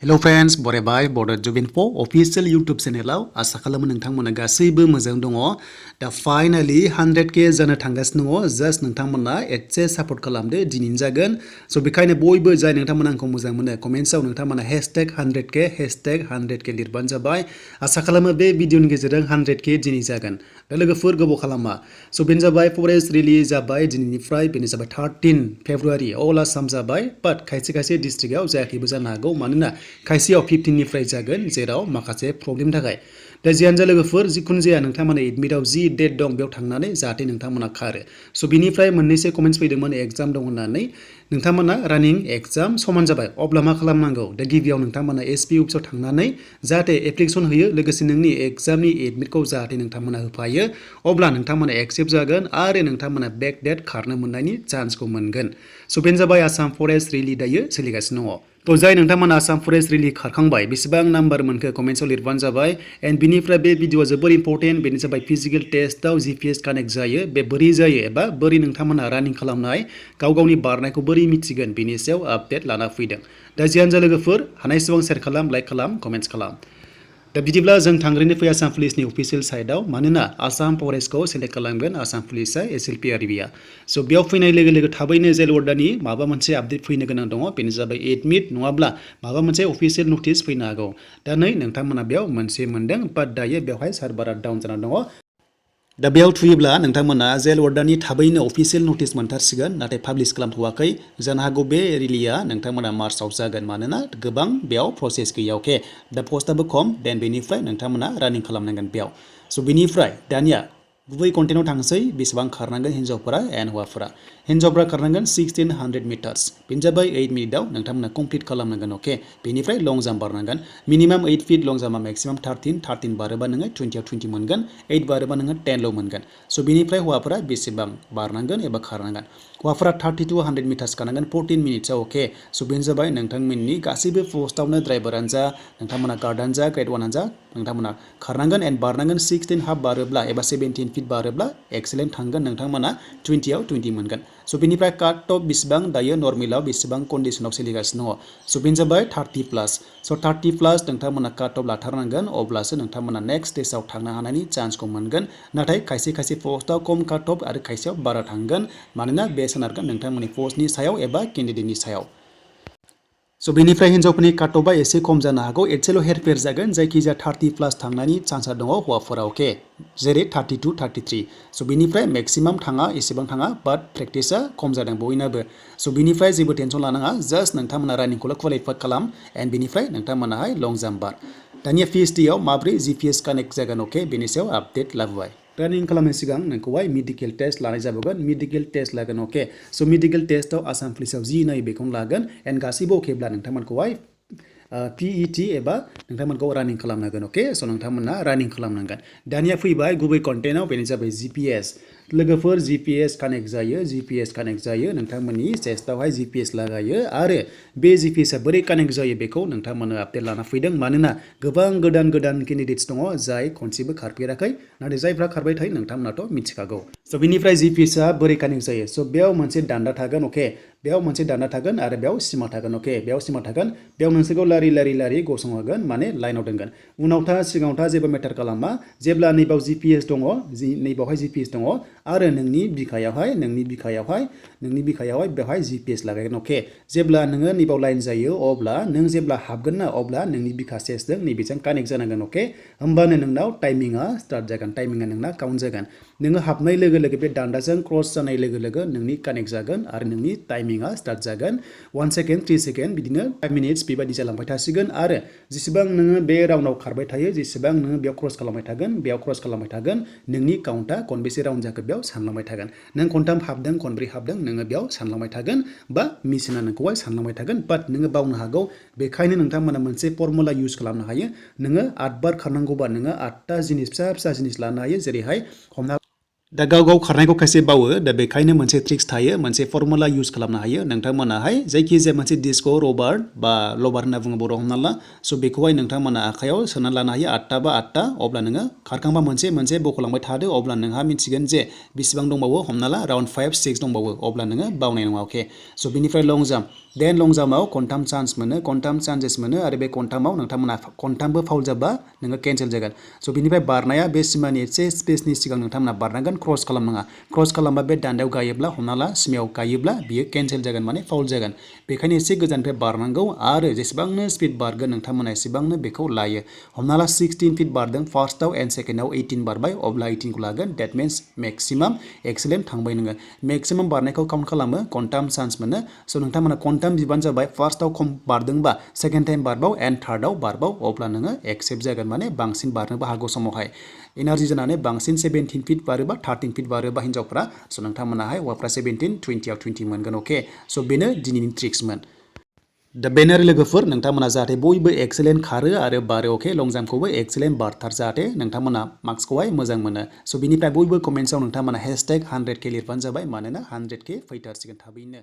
Hello friends, बरायबाय Bodo Jubinfo official YouTube channel आसा खालामो नोंथांमोना गासैबो मोजां दङ दा फाइनाली 100k जानो थांगासिनो दङ जस्ट नोंथांमोना एसे सापर्ट खालामदो दिनैनि जागोन सो बेखायनो बयबो जाय नोंथांमोना आंखौ मोजां मोनो कमेन्ट्सआव नोंथांमोना #100k लिरबानो जाबाय आसा खालामो बे भिडिअनि गेजेरजों 100k दिनै जागोन दा लोगोफोर गोबाव खालामा सो बेनो जाबाय फरेस्ट रिलिज जाबाय दिनैनिफ्राय बेनो जाबाय 13 फेब्रुवारि अल आसाम जाबाय बाट खायसे डिस्ट्रिक्टआव जायाखैबो जानो हागौ मानोना खायसेयाव 15 निफ्राय जागोन जेराव माखासे प्रब्लेम थाखाय दा जियानो जा लोगोफोर जिखुनु जाया नोंथांमोना एडमिटआव जि डेट दं बेयाव थांनानै जाहाथे नोंथांमोना खारो सो बिनिफ्राय मोननैसो कमेन्ट्स फैदोंमोन एग्जाम दं होननानै नोंथांमोना रानिं एग्जाम समान जाबाय अब्ला मा खालामनांगौ दा गिबियाव नोंथांमोना एसपी अफिसाव थांनानै जाहाथे एप्लिकेसन होयो लोगोसे नोंनि एग्जामनि एडमिटखौ जाहाथे नोंथांमोना होफायो अब्ला नोंथांमोना एक्सेप्ट जागोन आरो नोंथांमोना बेक डेट खारनो मोननायनि चान्सखौ मोनगोन सो बेनो जाबाय आसाम फरेस्ट रिलि दायो सोलिगासिनो दङ तो जाय नोंथांमोना आसाम फरेस्ट रिलि खारखांबाय बेसेबां नाम्बार मोनखो कमेन्ट्सआव लिरबानो जाबाय एन्ड बिनिफ्राय बे भिडिअआ जोबोर इम्पर्टेन्ट बेनो जाबाय फिजिकेल टेस्टआव जीपीएस कानेक्ट जायो बे बोरै जायो एबा बोरै नोंथांमोना रानिं खालामनाय गावनि बारनायखौ बोरै मिथिगोन बेनि सायाव आपडेट लाना फैदों दा जियानो जा लोगोफोर हानायसेबां शेयार खालाम लाइक खालाम कमेन्ट्स खालाम दा बिदिब्ला जों थांग्रोनो फै आसाम पुलिसनि अफिसियेल साइटआव मानोना आसाम फरेस्टखौ सेलेक्ट खालामगोन आसाम पुलिसआ एसएलपि आरबिआ सो बेयाव फैनाय लोगो लोगो थाबैनो जेल अर्डारनि माबा मोनसे आपडेट फैनो गोनां दङ बेनो जाबाय एडमिट नङाब्ला माबा मोनसे अफिसियेल नटिस फैनो हागौ दा नै नोंथांमोना बेयाव मोनसे मोनदों बाट दायो बेवहाय सार्भारा डाउन जाना दङ दा बेयाव थुयोब्ला नोंथांमोना जेल अर्डारनि थाबैनो अफिसियेल नटिस मोनथारसिगोन नाथाय पाब्लिश खालामथ'वाखै जानो हागौ बे रिलिया नोंथांमोना मार्चआव जागोन मानोना गोबां बेयाव प्रसेस गैया अके दा पस्टआबो खम देन बेनिफ्राय नोंथांमोना रानिं खालामनांगोन बेयाव सो बेनिफ्राय दानिया गुबै कन्टेन्टआव थांसै बेसेबां खारनांगोन हिन्जावफोरा एन्ड हौवाफोरा खारनांगोन 1600 मिटार्स बेनो जाबाय 8 मिनिटआव नोंथांमोना कमप्लिट खालामनांगोन अके बेनिफ्राय लं जाम्प बारनांगोन मिनिमाम 8 फिट लं जाम्पआ मेक्सिमाम 13 बारोबा नोङो 20 आव 20 मोनगोन 8 बारोबा नोङो 10 ल' मोनगोन सो बेनिफ्राय हौवाफोरा बेसेबां बारनांगोन एबा खारनांगोन हौवाफोरा 30 to 100 मिटार्स खारनांगोन 14 मिनिट्सआव अके सो बेनो जाबाय नोंथांमोननि गासैबो पस्टआवनो ड्राइभारानो जा नोंथांमोना गार्डआनो जा ग्रेड 1 आनो जा नोंथांमोना खारनांगोन एन्ड बारनांगोन 16 हाफ बारोब्ला एबा 17 फिट बारोब्ला एक्सेलेन्ट थांगोन नोंथांमोना 20 आव 20 मोनगोन सो बेनिफ्राय काट अफ बेसेबां दायो नर्मेलाव बेसेबां कन्डिशनाव सोलिगासिनो दङ सो बेनो जाबाय 30 प्लास सो 30 प्लास नोंथांमोना काट अफ लाथारनांगोन अब्लासो नोंथांमोना नेक्स्ट स्टेजआव थांनो हानायनि चान्सखौ मोनगोन नाथाय खायसे पस्टआव खम काट अफ आरो खायसेयाव बारा थांगोन मानोना बे सोनारगोन नोंथांमोननि पस्टनि सायाव एबा केन्डिडेटनि सायाव सो बेनिफ्राय हिन्जावफोरनि काट अफआ एसे खम जानो हागौ एसेल' हेरफेर जागोन जायखिजाया 30 प्लास थांनायनि चान्सआ दङ हौवाफोरा अके जेरै 30 to 33 सो बेनिफ्राय मेक्सिमाम थाङा एसेबां थाङा बाट प्रेक्टिसा खम जादों बयनाबो सो बेनिफ्राय जेबो टेनसन लानाङा जास्ट नोंथांमोना रानिंखौल' क्वालिफाइ खालाम एन्ड बेनिफ्राय नोंथांमोनाहाय लं जाम्प बार दानिया पिएचडिआव माब्रै जीपीएस कानेक्ट जागोन अके बेनि सायाव आपडेट लाबोबाय रानिं खालामनायनि सिगां नोंखौहाय मेडिकेल टेस्ट लानाय जाबोगोन मेडिकेल टेस्ट लागोन अके सो मेडिकेल टेस्टआव आसाम पुलिसआव जि नायो बेखौनो लागोन एन्ड गासैबो अकेब्ला नोंथांमोनखौहाय पिइटि एबा नोंथांमोनखौ रानिं खालामनांगोन अके सो नोंथांमोना रानिं खालामनांगोन दानिया फैबाय गुबै कन्टेन्टआव बेनो जाबाय जीपीएस लोगोफोर जीपीएस कानेक्ट जायो नोंथांमोननि चेस्टआवहाय जीपीएस लागायो आरो बे जीपीएसआ बोरै कानेक्ट जायो बेखौ नोंथांमोना आपडेट लाना फैदों मानोना गोबां गोदान केन्डिडेट्स दङ जाय खनसेबो खारफेराखै नाथाय जायफ्रा खारबाय थायो नोंथांमोनाथ' मिथिखागौ सो बेनिफ्राय जीपीएसआ बोरै कानेक्ट जायो सो बेयाव मोनसे दान्दा थागोन अके बेयाव मोनसे दान्दा थागोन आरो बेयाव सिमा थागोन अके बेयाव सिमा थागोन बेयाव नोंसोरखौ लारि गसंहोगोन माने लाइनाव दोनगोन उनाव था सिगाङाव था जेबो मेटार खालामा जेब्ला नैबाव जीपीएस दङ नैबावहाय जीपीएस दङ आरो नोंनि बिखायावहाय बेवहाय जीपीएस लागायगोन अके जेब्ला नोङो नैबाव लाइन जायो अब्ला नों जेब्ला हाबगोन ना अब्ला नोंनि बिखा सेसजों नैबेजों कानेक्ट जानांगोन अके होमबानो नोंनाव टाइमिंआ स्टार्ट जागोन टाइमिंआ नोंना काउन्ट जागोन नोङो हाबनाय लोगो लोगो बे दान्दाजों क्रस जानाय लोगो लोगो नोंनि कानेक्ट जागोन आरो नोंनि टाइमिंआ स्टार्ट जागोन 1 सेकेन्ड 3 सेकेन्ड बिदिनो 5 मिनिट्स बेबायदि जालांबाय थासिगोन आरो जेसेबां नोङो बे राउन्डआव खारबाय थायो जेसेबां नोङो बेयाव क्रस खालामबाय थागोन नोंनि काउन्टआ खनबेसे राउन्ड जाखो बेयाव सानलांबाय थागोन नों खनथाम हाबदों खनब्रै हाबदों नोङो बेयाव सानलांबाय थागोन बा मेसिना नोंखौहाय सानलांबाय थागोन बाट नोङो बावनो हागौ बेखायनो नोंथांमोना मोनसे फर्मुला इउज खालामनो हायो नोङो 8 बार खारनांगौबा नोङो 8टा जिनिस फिसा जिनिस लानो हायो जेरैहाय हमना दा गाव खारनायखौ खायसे बावो दा बेखायनो मोनसे ट्रिक्स थायो मोनसे फर्मुला इउज खालामनो हायो नोंथांमोनाहाय जायखिजाया मोनसे डिस्क रबार बा लबार होनना बुङो बर' हमना ला सो बेखौहाय नोंथांमोना आखायाव सोनानै लानो हायो 8टा बा 8टा अब्ला नोङो खारखांबा मोनसे बख'लांबाय थादो अब्ला नोंहा मिथिगोन जे बेसेबां दंबावो हमना ला राउन्ड 5 6 दंबावो अब्ला नोङो बावनाय नङा अके सो बेनिफ्राय लं जाम्प देन लं जाम्पआव खनथाम चान्स मोनो खनथाम चान्सेस मोनो आरो बे खनथामाव नोंथांमोना खनथामबो फाउल जाबा नोङो केन्सेल जागोन स' बिनिफ्राय बारनाया बे सिमानि एसे स्पेसनि सिगां नोंथांमोना बारनांगोन क्रस खालामनाङा क्रस खालामबा बे दान्दायाव गायोब्ला हमना ला सिमायाव गायोब्ला बियो केन्सेल जागोन माने फाउल जागोन बेखायनो एसे गोजाननिफ्राय बारनांगौ आरो जेसेबांनो स्पिड बारगोन नोंथांमोना एसेबांनो बेखौ लायो हमना ला 16 फिट बारदों फार्स्टआव एन्ड सेकेन्डआव 18 बारबाय अब्ला 18 खौ लागोन डेट मिन्स मेक्सिमाम एक्सेलेन्ट थांबाय नोङो मेक्सिमाम बारनायखौ काउन्ट खालामो खनथाम चान्स मोनो स' नोंथांमोना खनथाम बिबानो जाबाय फार्स्टआव खम बारदोंबा सेकेन्ड टाइम बारबाव एन्ड थार्डआव बारबाव अब्ला नोङो एक्सेप्ट जागोन माने बांसिन बारनोबो हागौ समावहाय एनार्जि जानानै बांसिन 17 फिट बारोबा 13 फिट बारोबा हिन्जावफ्रा स' नोंथांमोनाहाय हौवाफ्रा 17 20आव 20 मोनगोन अके स' बेनो दिनैनि ट्रिक्समोन दा बेनो आरो लोगोफोर नोंथांमोना जाहाथे बयबो एक्सेलेन्ट खारो आरो बारो अके लं जाम्पखौबो एक्सेलेन्ट बारथार जाहाथे नोंथांमोना मार्क्सखौहाय मोजां मोनो स' बिनिफ्राय बयबो कमेन्ट्सआव नोंथांमोना #100K लिरबानो जाबाय मानोना 100K फैथारसिगोन थाबैनो